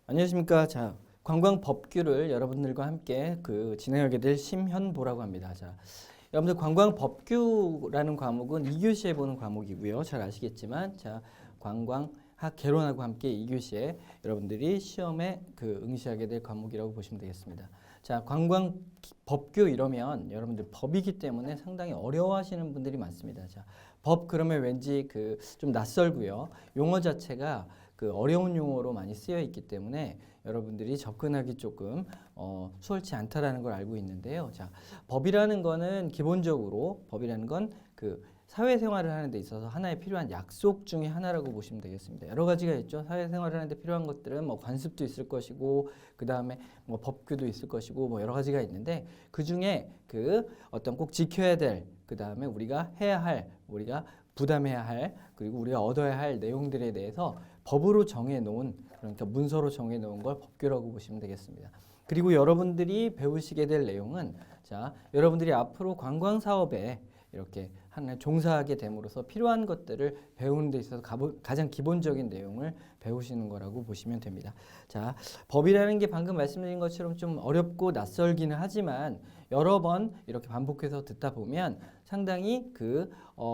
안녕하십니까. 자, 관광 법규를 여러분들과 함께 진행하게 될 심현보라고 합니다. 자, 여러분들 관광 법규라는 과목은 2교시에 보는 과목이고요. 잘 아시겠지만, 자, 관광학 개론하고 함께 2교시에 여러분들이 시험에 응시하게 될 과목이라고 보시면 되겠습니다. 자, 관광 법규 이러면 여러분들 법이기 때문에 상당히 어려워하시는 분들이 많습니다. 자, 법 그러면 왠지 좀 낯설고요. 용어 자체가 어려운 용어로 많이 쓰여 있기 때문에 여러분들이 접근하기 조금 수월치 않다라는 걸 알고 있는데요. 자, 법이라는 거는 기본적으로 법이라는 건 사회생활을 하는 데 있어서 하나의 필요한 약속 중에 하나라고 보시면 되겠습니다. 여러 가지가 있죠. 사회생활을 하는 데 필요한 것들은 뭐 관습도 있을 것이고 그 다음에 뭐 법규도 있을 것이고 뭐 여러 가지가 있는데 그 중에 어떤 꼭 지켜야 될 그 다음에 우리가 해야 할 우리가 부담해야 할 그리고 우리가 얻어야 할 내용들에 대해서 법으로 정해놓은 그러니까 문서로 정해놓은 걸 법규라고 보시면 되겠습니다. 그리고 여러분들이 배우시게 될 내용은 자 여러분들이 앞으로 관광 사업에 이렇게 하나 종사하게 됨으로써 필요한 것들을 배우는 데 있어서 가장 기본적인 내용을 배우시는 거라고 보시면 됩니다. 자, 법이라는 게 방금 말씀드린 것처럼 좀 어렵고 낯설기는 하지만 여러 번 이렇게 반복해서 듣다 보면 상당히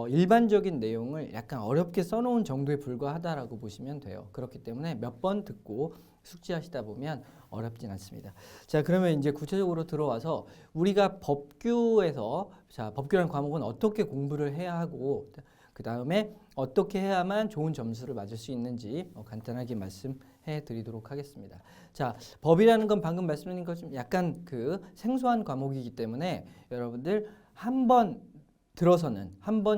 일반적인 내용을 약간 어렵게 써놓은 정도에 불과하다라고 보시면 돼요. 그렇기 때문에 몇 번 듣고 숙지하시다 보면 어렵진 않습니다. 자, 그러면 이제 구체적으로 들어와서 우리가 법규에서 자, 법규라는 과목은 어떻게 공부를 해야 하고 그 다음에 어떻게 해야만 좋은 점수를 맞을 수 있는지 간단하게 말씀해 드리도록 하겠습니다. 자, 법이라는 건 방금 말씀드린 것처럼 약간 생소한 과목이기 때문에 여러분들 한번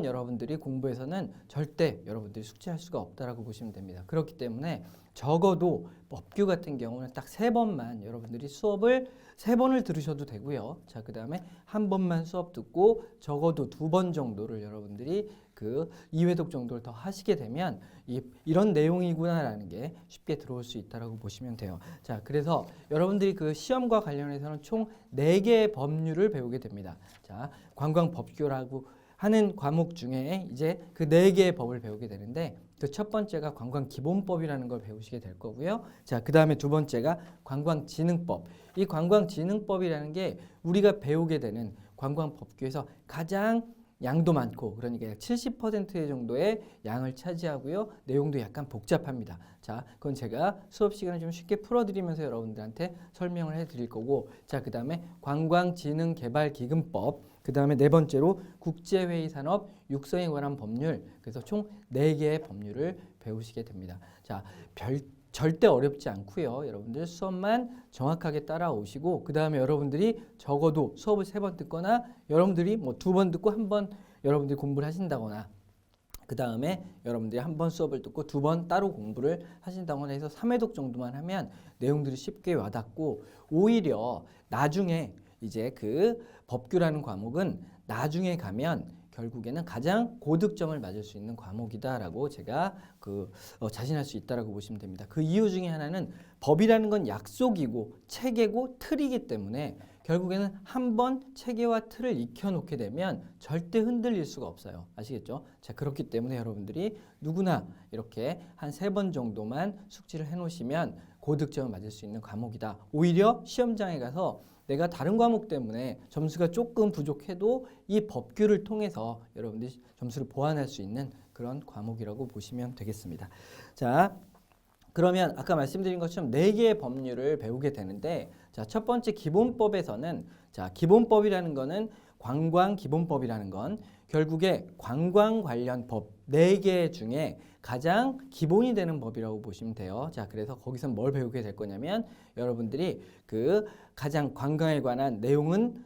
여러분들이 공부해서는 절대 여러분들이 숙지할 수가 없다라고 보시면 됩니다. 그렇기 때문에 적어도 법규 같은 경우는 딱 3번만 여러분들이 수업을 3번을 들으셔도 되고요. 자, 그 다음에 한 번만 수업 듣고 적어도 2번 정도를 여러분들이 2회독 정도를 더 하시게 되면 이런 내용이구나라는 게 쉽게 들어올 수 있다라고 보시면 돼요. 자, 그래서 여러분들이 시험과 관련해서는 총 4개의 법률을 배우게 됩니다. 자, 관광법규라고 하는 과목 중에 이제 4개의 법을 배우게 되는데 첫 번째가 관광기본법이라는 걸 배우시게 될 거고요. 자, 그 다음에 두 번째가 관광진흥법. 이 관광진흥법이라는 게 우리가 배우게 되는 관광법규에서 가장 양도 많고 그러니까 70% 정도의 양을 차지하고요. 내용도 약간 복잡합니다. 자, 그건 제가 수업 시간에 좀 쉽게 풀어드리면서 여러분들한테 설명을 해드릴 거고 자, 그 다음에 관광진흥개발기금법 그 다음에 4번째로 국제회의산업 육성에 관한 법률 그래서 총 4개의 법률을 배우시게 됩니다. 자, 절대 어렵지 않고요. 여러분들 수업만 정확하게 따라오시고 그 다음에 여러분들이 적어도 수업을 3번 듣거나 여러분들이 뭐 2번 듣고 1번 여러분들이 공부를 하신다거나 그 다음에 여러분들이 1번 수업을 듣고 2번 따로 공부를 하신다거나 해서 3회독 정도만 하면 내용들이 쉽게 와닿고 오히려 나중에 이제 법규라는 과목은 나중에 가면 결국에는 가장 고득점을 맞을 수 있는 과목이다라고 제가 자신할 수 있다라고 보시면 됩니다. 그 이유 중에 하나는 법이라는 건 약속이고 체계고 틀이기 때문에 결국에는 한번 체계와 틀을 익혀놓게 되면 절대 흔들릴 수가 없어요. 아시겠죠? 자, 그렇기 때문에 여러분들이 누구나 이렇게 한 3번 정도만 숙지를 해놓으시면 고득점을 맞을 수 있는 과목이다. 오히려 시험장에 가서 내가 다른 과목 때문에 점수가 조금 부족해도 이 법규를 통해서 여러분들이 점수를 보완할 수 있는 그런 과목이라고 보시면 되겠습니다. 자, 그러면 아까 말씀드린 것처럼 4개의 법률을 배우게 되는데 자, 첫 번째 기본법에서는 자, 기본법이라는 거는 관광기본법이라는 건 결국에 관광 관련 법 4개 중에 가장 기본이 되는 법이라고 보시면 돼요. 자, 그래서 거기서 뭘 배우게 될 거냐면 여러분들이 가장 관광에 관한 내용은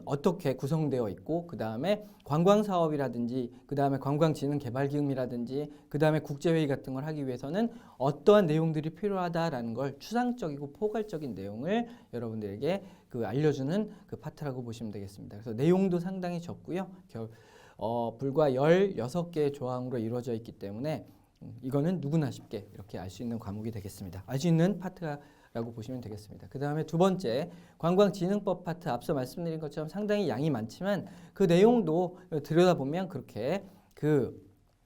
어떻게 구성되어 있고 그 다음에 관광사업이라든지 그 다음에 관광진흥개발기금이라든지 그 다음에 국제회의 같은 걸 하기 위해서는 어떠한 내용들이 필요하다라는 걸 추상적이고 포괄적인 내용을 여러분들에게 알려주는 파트라고 보시면 되겠습니다. 그래서 내용도 상당히 적고요. 불과 16개의 조항으로 이루어져 있기 때문에 이거는 누구나 쉽게 이렇게 알 수 있는 과목이 되겠습니다. 알 수 있는 파트라고 보시면 되겠습니다. 그 다음에 두 번째 관광진흥법 파트 앞서 말씀드린 것처럼 상당히 양이 많지만 그 내용도 들여다보면 그렇게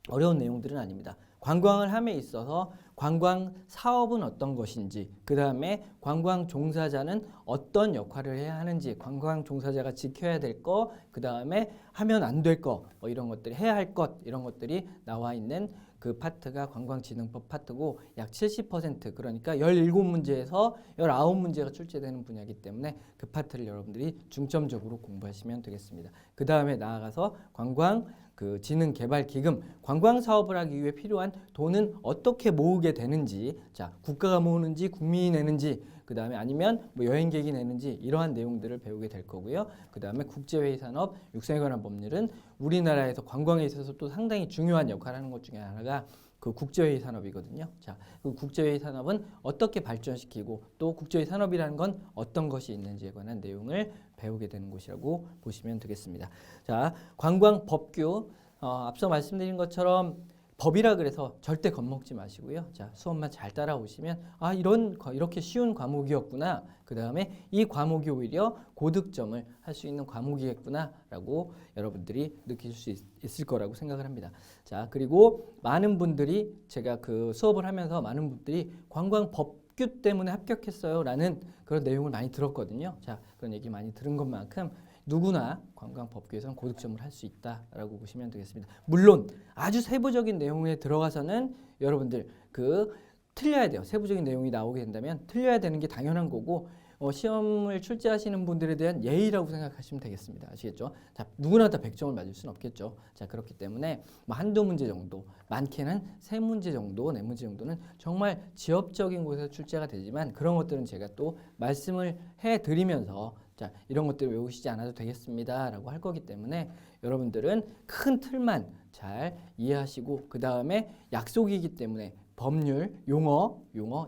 어려운 내용들은 아닙니다. 관광을 함에 있어서 관광 사업은 어떤 것인지, 그 다음에 관광 종사자는 어떤 역할을 해야 하는지, 관광 종사자가 지켜야 될 거, 그 다음에 하면 안 될 거, 뭐 이런 것들이 해야 할 것, 이런 것들이 나와 있는 그 파트가 관광진흥법 파트고 약 70% 그러니까 17문제에서 19문제가 출제되는 분야이기 때문에 그 파트를 여러분들이 중점적으로 공부하시면 되겠습니다. 그 다음에 나아가서 관광 그 진흥개발기금, 관광 사업을 하기 위해 필요한 돈은 어떻게 모으게 되는지, 자 국가가 모으는지 국민이 내는지, 그 다음에 아니면 뭐 여행객이 내는지 이러한 내용들을 배우게 될 거고요. 그 다음에 국제회의 산업, 육성에 관한 법률은 우리나라에서 관광에 있어서 또 상당히 중요한 역할을 하는 것 중에 하나가 그 국제회의 산업이거든요. 자, 그 국제회의 산업은 어떻게 발전시키고 또 국제회의 산업이라는 건 어떤 것이 있는지에 관한 내용을 배우게 되는 곳이라고 보시면 되겠습니다. 자, 관광법규 앞서 말씀드린 것처럼 법이라 그래서 절대 겁먹지 마시고요. 자, 수업만 잘 따라오시면 아 이렇게 쉬운 과목이었구나. 그 다음에 이 과목이 오히려 고득점을 할 수 있는 과목이겠구나라고 여러분들이 느끼실 수 있을 거라고 생각을 합니다. 자, 그리고 많은 분들이 제가 그 수업을 하면서 많은 분들이 관광법규 때문에 합격했어요라는 그런 내용을 많이 들었거든요. 자, 그런 얘기 많이 들은 것만큼 누구나 관광법규에서는 고득점을 할 수 있다라고 보시면 되겠습니다. 물론 아주 세부적인 내용에 들어가서는 여러분들 그 틀려야 돼요. 세부적인 내용이 나오게 된다면 틀려야 되는 게 당연한 거고 시험을 출제하시는 분들에 대한 예의라고 생각하시면 되겠습니다. 아시겠죠? 자, 누구나 다 100점을 맞을 수는 없겠죠. 자, 그렇기 때문에 뭐 한두 문제 정도, 많게는 3문제 정도, 4문제 정도는 정말 지엽적인 곳에서 출제가 되지만 그런 것들은 제가 또 말씀을 해드리면서 자, 이런 것들 외우시지 않아도 되겠습니다 라고 할 거기 때문에 여러분들은 큰 틀만 잘 이해하시고 그 다음에 약속이기 때문에 법률, 용어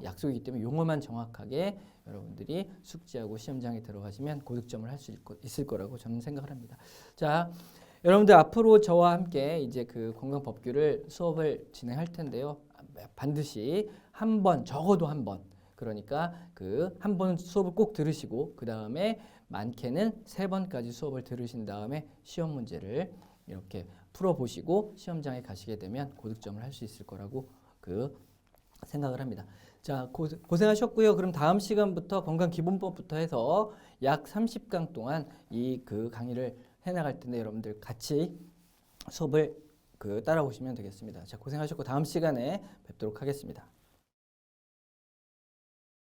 약속이기 때문에 용어만 정확하게 여러분들이 숙지하고 시험장에 들어가시면 고득점을 할 수 있을 거라고 저는 생각을 합니다. 자, 여러분들 앞으로 저와 함께 이제 그 관광법규를 수업을 진행할 텐데요. 반드시 한 번, 적어도 한 번. 그러니까 그 한 번 수업을 꼭 들으시고 그 다음에 많게는 3번까지 수업을 들으신 다음에 시험 문제를 이렇게 풀어보시고 시험장에 가시게 되면 고득점을 할 수 있을 거라고 생각을 합니다. 자, 고생하셨고요. 그럼 다음 시간부터 건강기본법부터 해서 약 30강 동안 이 강의를 해나갈 텐데 여러분들 같이 수업을 따라오시면 되겠습니다. 자, 고생하셨고 다음 시간에 뵙도록 하겠습니다.